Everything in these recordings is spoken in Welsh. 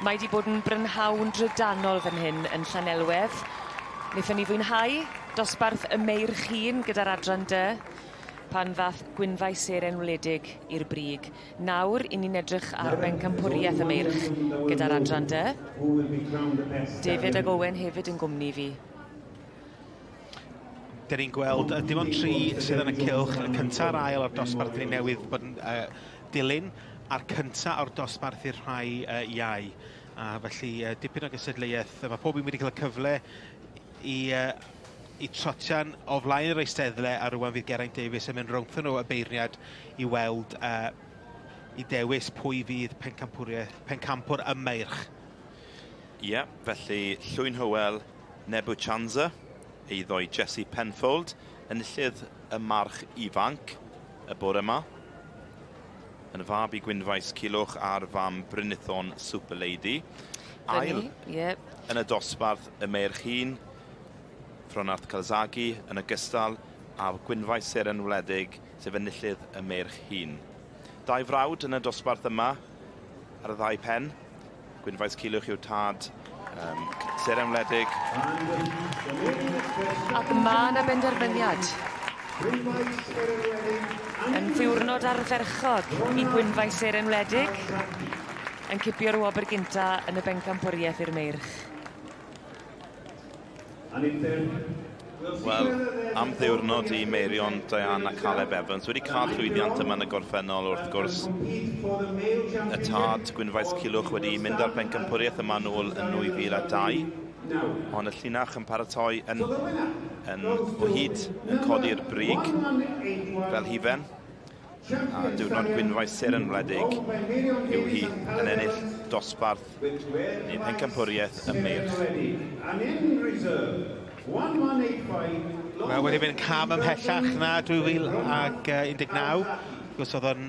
Mae wedi bod yn brynhawn drydanol fan hyn yn Llanelwedd. Wnaethon ni fwynhau dosbarth y Meirch hun gyda'r adran dy, pan ddath Gwynfais seren wledig i'r brig. Nawr, i ni'n edrych ar Pencampwriaeth Meirch gyda'r adran dy. David ac Owen hefyd yn gwmni fi. Da ni'n gweld dim ond 3 sydd yn y cylch, y cyntaf a'r ail o'r dosbarth ni newydd bod yn dilyn, a'r cyntaf o'r dosbarth i'r rhai iau. A felly dipyn o gystadleuaeth. Mae pob un wedi cael y cyfle i trotian o flaen yr eisteddle a rwan fydd Geraint Davies yn mynd rownddo nhw y beirniad i weld i dewis pwy fydd Pencampwr y Meirch. Ie, felly Llwyn Hywel, Nebuchadnezzar, eiddo i Jessie Penfold, enillydd y march ifanc y bore yma. Yn fab i Gwynfais Culwch a'r fam Brynithon Super Lady. Ail yn y dosbarth y Meirch hun, Fronarth Calzagi yn ogystal a Gwynfais seren wledig sef enillydd y Meirch hun. 2 frawd yn y dosbarth yma ar y 2 pen. Gwynfais Culwch yw tad seren wledig. Ac mae yna benderfyniad yn ddiwrnod ardderchog i Gwynfais seren wledig yn cipio'r wobr gynta yn y Pencampwriaeth i'r Meirch. Wel, am ddiwrnod i Meirion Diana Caleb Evans wedi cael llwyddiant yma yn y gorffennol wrth gwrs. Y tad Gwynfais Culwch wedi mynd ar Pencampwriaeth yma nôl yn 2002. Ond y llinach yn paratoi o hyd yn codi'r brig fel hifen. A diwrnod Gwynfais seren wledig yw hi yn ennill dosbarth neu Pencampwriaeth y Meirch. Wel, wedi mynd cam ymhellach na 2019. Gwrs oedd o'n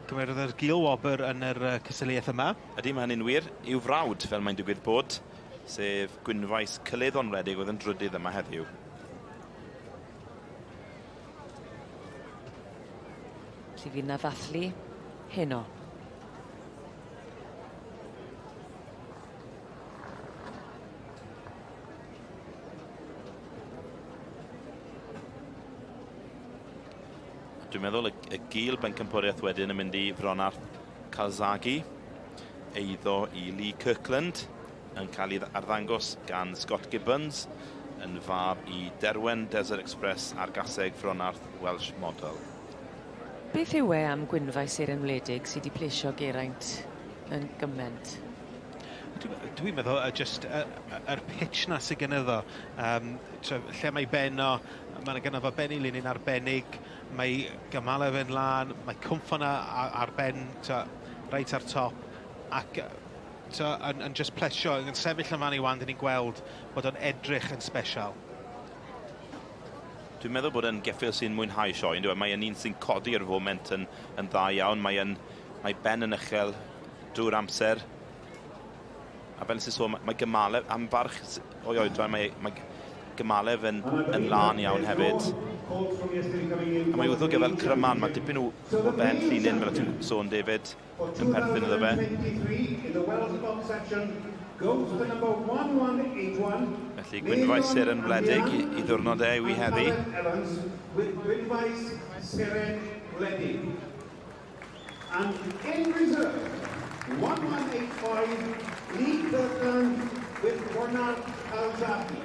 gymerodd yr gil-wobr yn yr cystadleuaeth yma. Ydy, mae hynny'n wir. I'w frawd, fel mae'n digwydd bod, sef Gwynfais Cyleddon wledig oedd yn drydydd yma heddiw. Felly fydd na ddathlu heno. Dwi'n meddwl y gil Pencampwriaeth wedyn yn mynd i Fronarth Calzagi, eiddo i Lee Kirkland, yn cael ei arddangos gan Scott Gibbons, yn fab i Derwen Desert Express a'r gaseg Fronarth Welsh Model. Beth yw e am Gwynfais seren wledig sydd wedi plesio Geraint yn gyment? Dwi'n meddwl just yr pitch na sydd gynyddo. Lle mae Benno, mae gynno fo ben i linyn arbennig, mae Gymalef yn lan, mae Cwmffon ar ben reit ar top, ac yn just plesio, yn sefyll yn fan i wan, dyn ni'n gweld bod o'n edrych yn special. Dwi'n meddwl bod yn geffil sy'n mwynhau Sioe, mae yn un sy'n codi'r foment yn dda iawn, mae ben yn uchel drwy'r amser. A fel sy'n sôn, mae Gymalef, am farch o'i oedran, mae Gymalef yn lan iawn hefyd. A mae wrth o gyfer Cryman, mae dipyn o ben llinyn, fel ti'n sôn, David, yn perthyn iddo fe. Felly Gwynfais seren wledig i ddwrnod yw i heddi. Gwynfais seren wledig. And in reserve, 1185, Lee Kirkland with Fronarth Calzagi.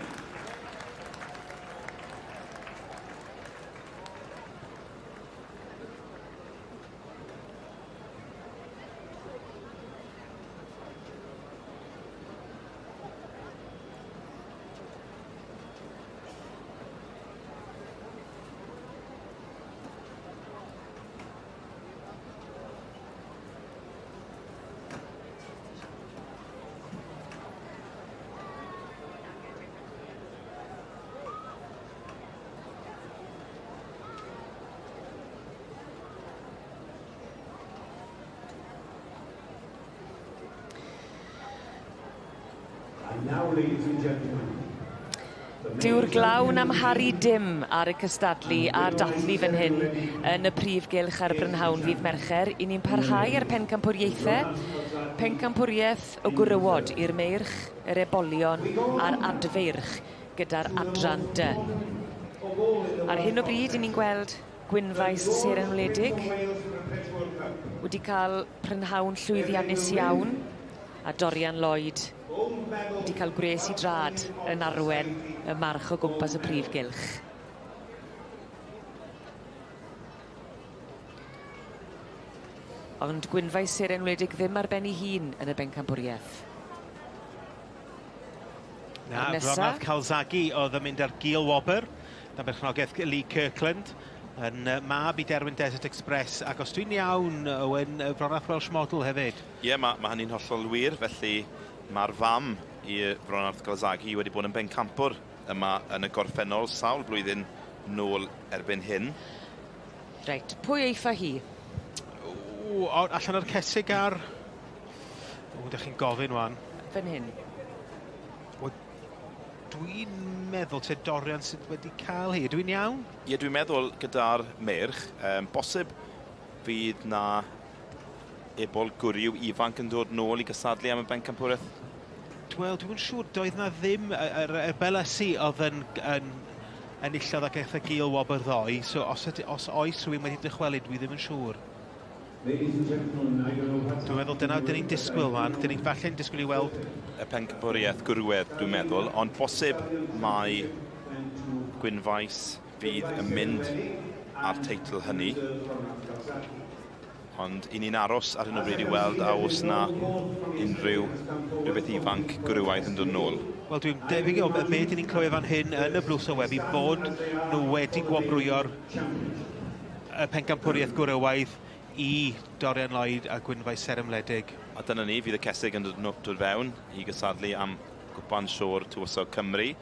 And now, ladies and gentlemen, Dyw'r glawn amharu dim ar y cystadlu a dathlu fan hyn yn y prif gylch ar Brynhawn Fydd Mercher. I ni'n parhau ar pencampwriaethau. Pencampwriaeth y gwrywod i'r meirch, yr ebolion a'r adfeirch gyda'r adran dy. Ar hyn o bryd, ni'n gweld Gwynfaes Seren Wledig wedi cael prynhawn llwyddiannus iawn, a Dorian Lloyd wedi cael gwres i drad yn arwen y march o gwmpas y prif gylch. Ond Gwynfaes Seren Wledig ddim ar ben ei hun yn y bencampwriaeth. Na, Ronald Calzaghi oedd yn mynd ar gil wobr, na berchnogaeth Lee Kirkland, yn mab i Derwyn Desert Express, ac os dwi'n iawn, Owen, Ronald Welsh Model hefyd. Ie, mae hynny'n hollol wir, felly mae'r fam i Ronald Calzaghi wedi bod yn bencampwr yma yn y gorffennol sawl blwyddyn nôl erbyn hyn. Reit, pwy eitha hi? Allan o'r cesig ar... Ydych chi'n gofyn wan. Fan hyn. Dwi'n meddwl te Dorian sydd wedi cael hi. Dwi'n iawn? Ie, dwi'n meddwl gyda'r meirch, bosib fydd na ebol gwryw ifanc yn dod nôl i gysadlu am y bencampwriaeth. Wel, dwi'n siŵr doedd na ddim yr belysu oedd yn enillodd ag eitha gil wobr ddoi, so os oes rhywun wedi dychwelu, dwi ddim yn siŵr. Dwi'n meddwl dyna dyn ni'n disgwyl fan, dyn ni'n falle'n disgwyl i weld y pencampwriaeth gwrywedd, dwi'n meddwl, ond bosib mae Gwynfaes fydd yn mynd ar teitl hynny. Ond i ni'n aros ar hyn o bryd i weld a oes na unrhyw rhywbeth ifanc gwrywaidd yn dod nôl. Wel, dwi'n debyg o beth dyn ni'n clywed fan hyn yn y blws o webi bod nhw wedi gwobrwyo'r pencampwriaeth gwrywaidd i Dorian Lloyd a Gwynfaes Seren Wledig. A dyna ni, fydd y cesig yn dod fewn i gysadlu am gwpan sio'r tywysog Cymru.